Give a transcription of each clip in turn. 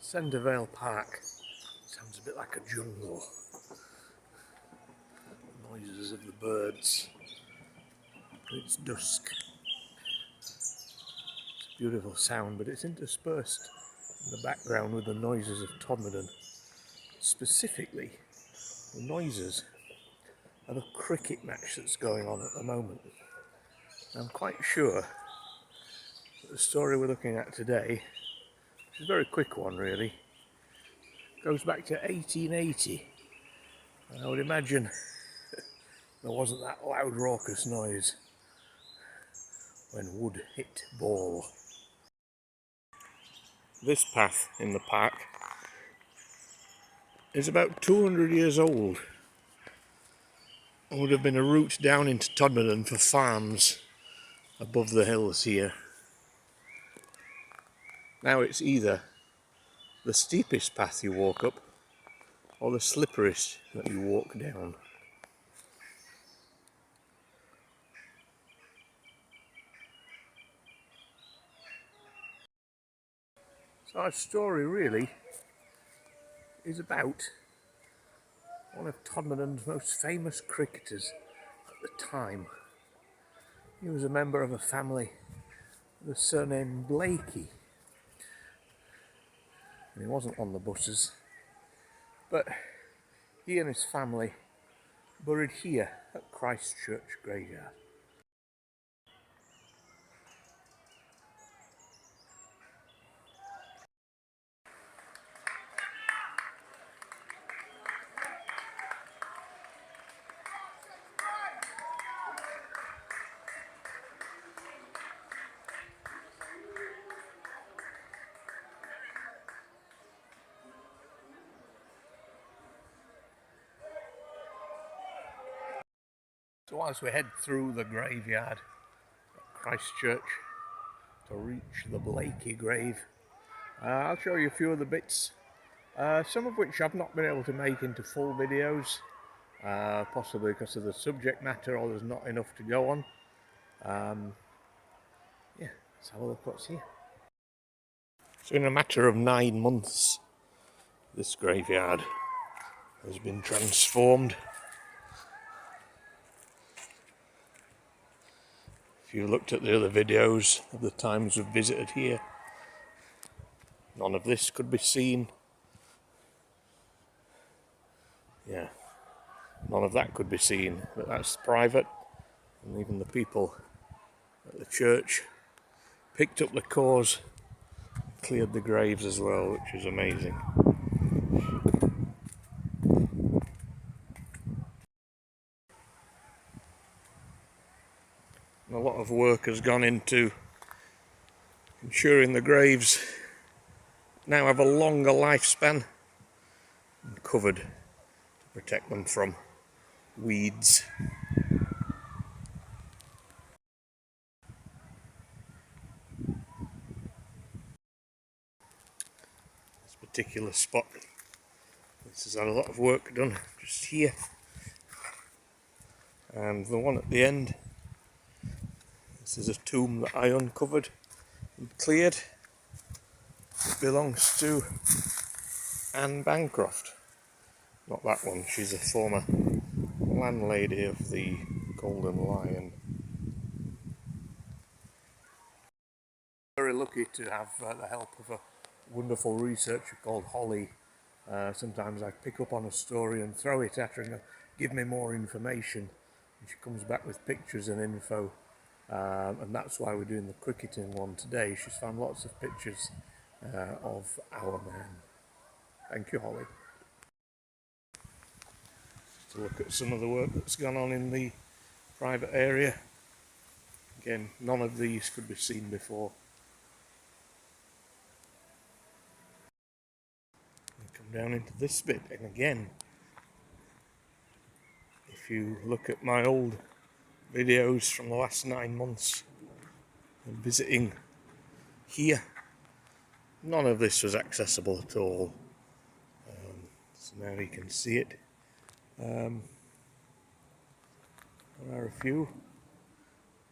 Centervale Park sounds a bit like a jungle. Noises of the birds. It's dusk. It's a beautiful sound, but it's interspersed in the background with the noises of Todmorden. Specifically, the noises of a cricket match that's going on at the moment. I'm quite sure that the story we're looking at today, which is a very quick one really, goes back to 1880. And I would imagine there wasn't that loud raucous noise when wood hit ball. This path in the park is about 200 years old. It would have been a route down into Todmorden for farms above the hills here. Now it's either the steepest path you walk up or the slipperiest that you walk down. So our story really is about one of Todmorden's most famous cricketers at the time. He was a member of a family with the surname Blakey. And he wasn't on the buses, but he and his family buried here at Christchurch graveyard. So as we head through the graveyard at Christchurch to reach the Blakey grave, I'll show you a few of the bits, some of which I've not been able to make into full videos, possibly because of the subject matter or there's not enough to go on. Yeah, let's have a look what's here. So in a matter of 9 months, this graveyard has been transformed. If you looked at the other videos of the times we've visited here, none of this could be seen. Yeah, none of that could be seen, but that's private, and even the people at the church picked up the cause, cleared the graves as well, which is amazing. And a lot of work has gone into ensuring the graves now have a longer lifespan and covered to protect them from weeds. This particular spot, this has had a lot of work done just here, and the one at the end, this is a tomb that I uncovered and cleared. It belongs to Anne Bancroft. Not that one, she's a former landlady of the Golden Lion. Very lucky to have the help of a wonderful researcher called Holly. Sometimes I pick up on a story and throw it at her and go, give me more information, and she comes back with pictures and info, and that's why we're doing the cricketing one today. She's found lots of pictures of our man. Thank you, Holly. To look at some of the work that's gone on in the private area. Again, none of these could be seen before. We come down into this bit, and again, if you look at my old videos from the last 9 months and visiting here, none of this was accessible at all. So now you can see it. There are a few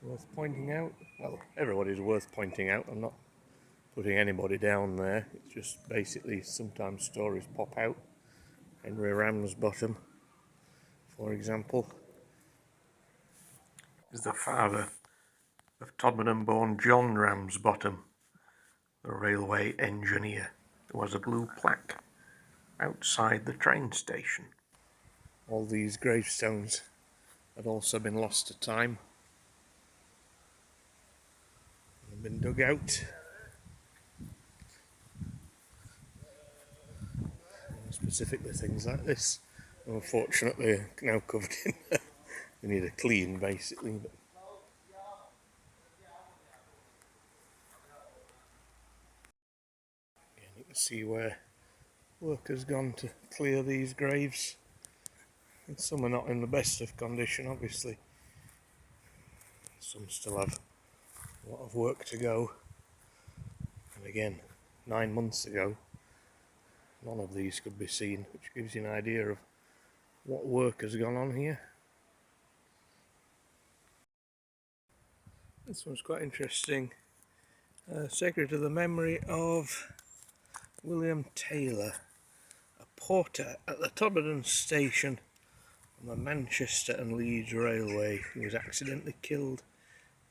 worth pointing out. Well, everybody's worth pointing out. I'm not putting anybody down there. It's just basically sometimes stories pop out. Henry Ramsbottom, for example, is the father of Todmorden-born John Ramsbottom, the railway engineer. There was a blue plaque outside the train station. All these gravestones had also been lost to time and been dug out. Specifically things like this, unfortunately, are now covered in. They need a clean, basically. But again, you can see where work has gone to clear these graves. And some are not in the best of condition, obviously. Some still have a lot of work to go. And again, 9 months ago, none of these could be seen, which gives you an idea of what work has gone on here. This one's quite interesting. Sacred to the memory of William Taylor, a porter at the Todmorden station on the Manchester and Leeds Railway, who was accidentally killed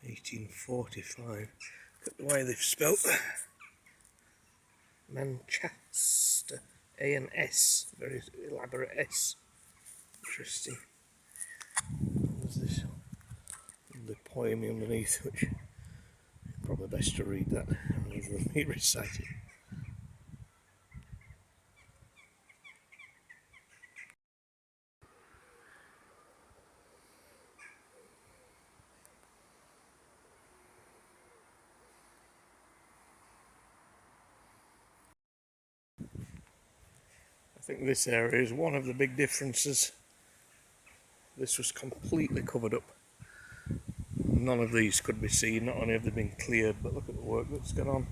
in 1845. Look at the way they've spelt Manchester, A and S, very elaborate S. Interesting. There's this the poem underneath, which probably best to read that rather than me recite it. I think this area is one of the big differences. This was completely covered up. None of these could be seen, not only have they been cleared, but look at the work that's gone on.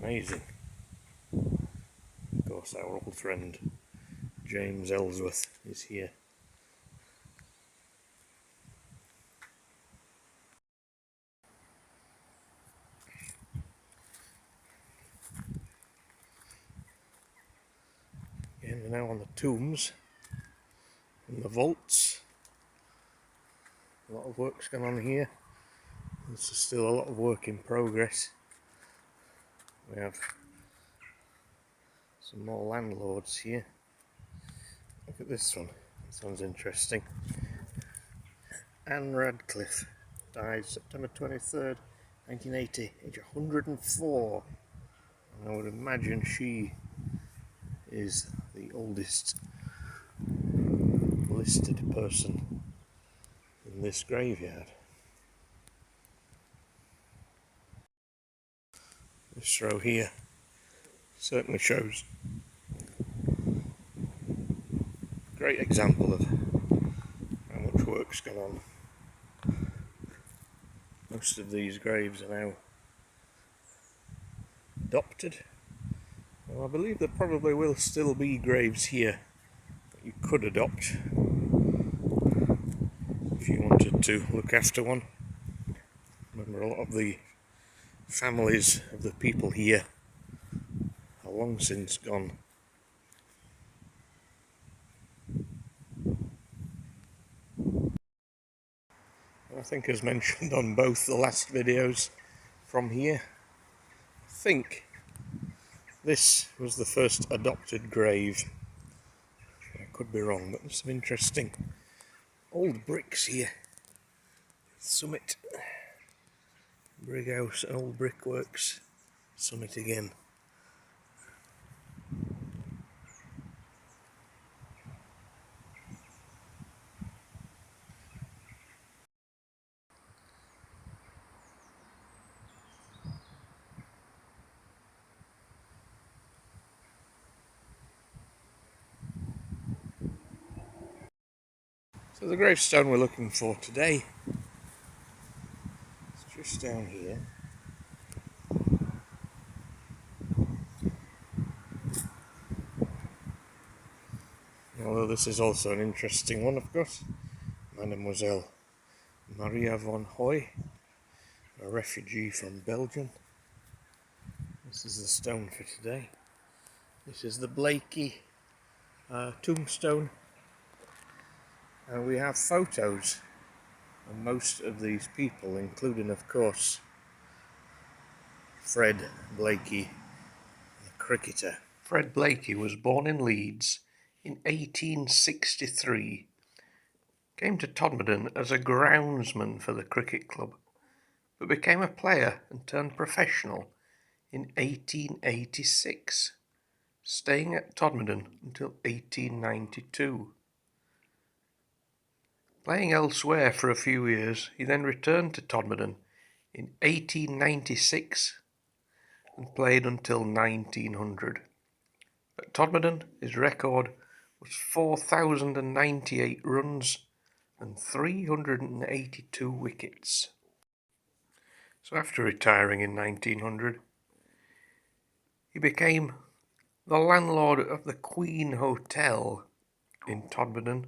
Amazing. Of course, our old friend James Ellsworth is here. Again, we're now on the tombs and the vaults. A lot of work's gone on here. There's still a lot of work in progress. We have some more landlords here. Look at this one. This one's interesting. Anne Radcliffe died September 23rd, 1980, age 104. And I would imagine she is the oldest listed person in this graveyard. This row here certainly shows a great example of how much work's gone on. Most of these graves are now adopted. Well, I believe there probably will still be graves here that you could adopt if you wanted to look after one. Remember, a lot of the families of the people here are long since gone. And I think, as mentioned on both the last videos from here, I think this was the first adopted grave. I could be wrong, but there's some interesting old bricks here. Summit Brighouse and Old Brickworks. Summit again. So the gravestone we're looking for today is just down here. Although this is also an interesting one, of course. Mademoiselle Maria von Hoy, a refugee from Belgium. This is the stone for today. This is the Blakey tombstone, and we have photos of most of these people, including of course Fred Blakey, the cricketer. Fred Blakey was born in Leeds in 1863, came to Todmorden as a groundsman for the cricket club, but became a player and turned professional in 1886, staying at Todmorden until 1892. Playing elsewhere for a few years, he then returned to Todmorden in 1896 and played until 1900. At Todmorden, his record was 4,098 runs and 382 wickets. So after retiring in 1900, he became the landlord of the Queen Hotel in Todmorden,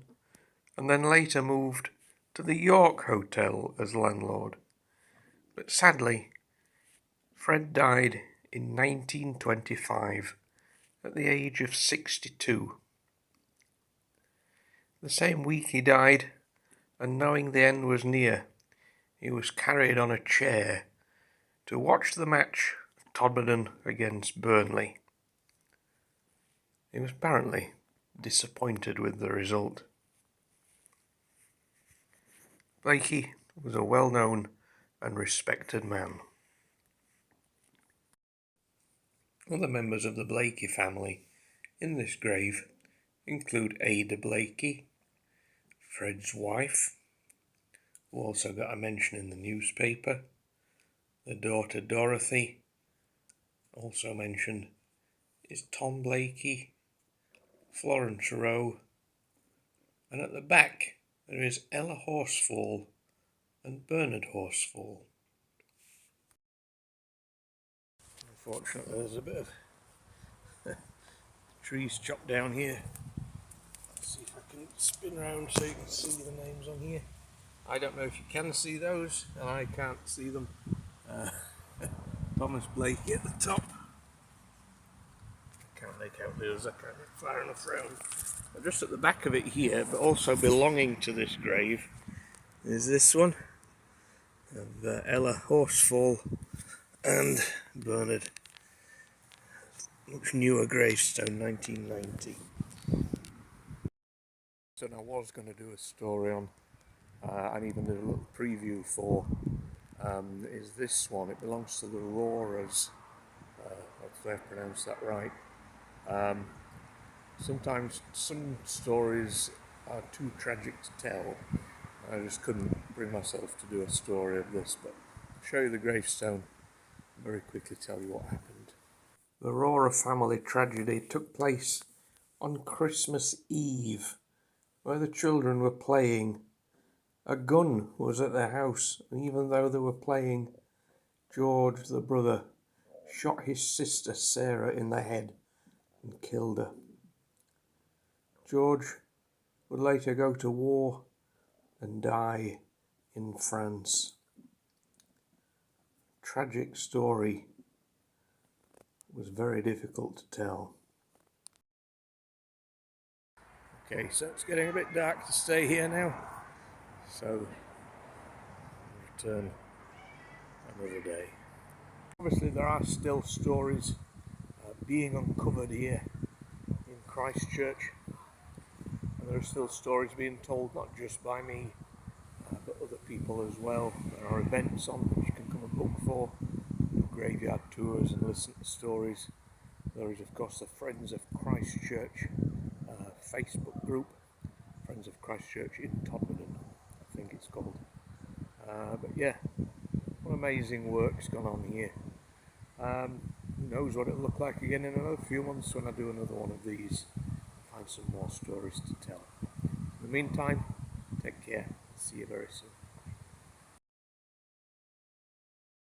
and then later moved to the York Hotel as landlord. But sadly, Fred died in 1925 at the age of 62. The same week he died, and knowing the end was near, he was carried on a chair to watch the match of Todmorden against Burnley. He was apparently disappointed with the result. Blakey was a well-known and respected man. Other members of the Blakey family in this grave include Ada Blakey, Fred's wife, who also got a mention in the newspaper, the daughter Dorothy, also mentioned is Tom Blakey, Florence Rowe, and at the back there is Ella Horsfall and Bernard Horsfall. Unfortunately, there's a bit of trees chopped down here. Let's see if I can spin around so you can see the names on here. I don't know if you can see those, and I can't see them. Thomas Blakey at the top. I can't make out the others, I can't get far enough round. But just at the back of it here, but also belonging to this grave, is this one of Ella Horsfall and Bernard. Much newer gravestone, 1990. So I was going to do a story on, and even did a little preview for, is this one. It belongs to the Roarers. Hopefully I pronounced that right. Sometimes some stories are too tragic to tell. I just couldn't bring myself to do a story of this, but I'll show you the gravestone and very quickly tell you what happened. The Roarer family tragedy took place on Christmas Eve, where the children were playing. A gun was at their house, and even though they were playing, George, the brother, shot his sister Sarah in the head and killed her. George would later go to war and die in France. Tragic story. Was very difficult to tell. Okay, so it's getting a bit dark to stay here now, so I'll return another day. Obviously there are still stories being uncovered here in Christchurch, and there are still stories being told not just by me but other people as well. There are events on which you can come and book for, do graveyard tours and listen to stories. There is of course the Friends of Christchurch Facebook group, Friends of Christchurch in Todmorden, I think it's called. But yeah, what amazing work's gone on here. Who knows what it'll look like again in another few months when I do another one of these, find some more stories to tell. In the meantime, take care, see you very soon.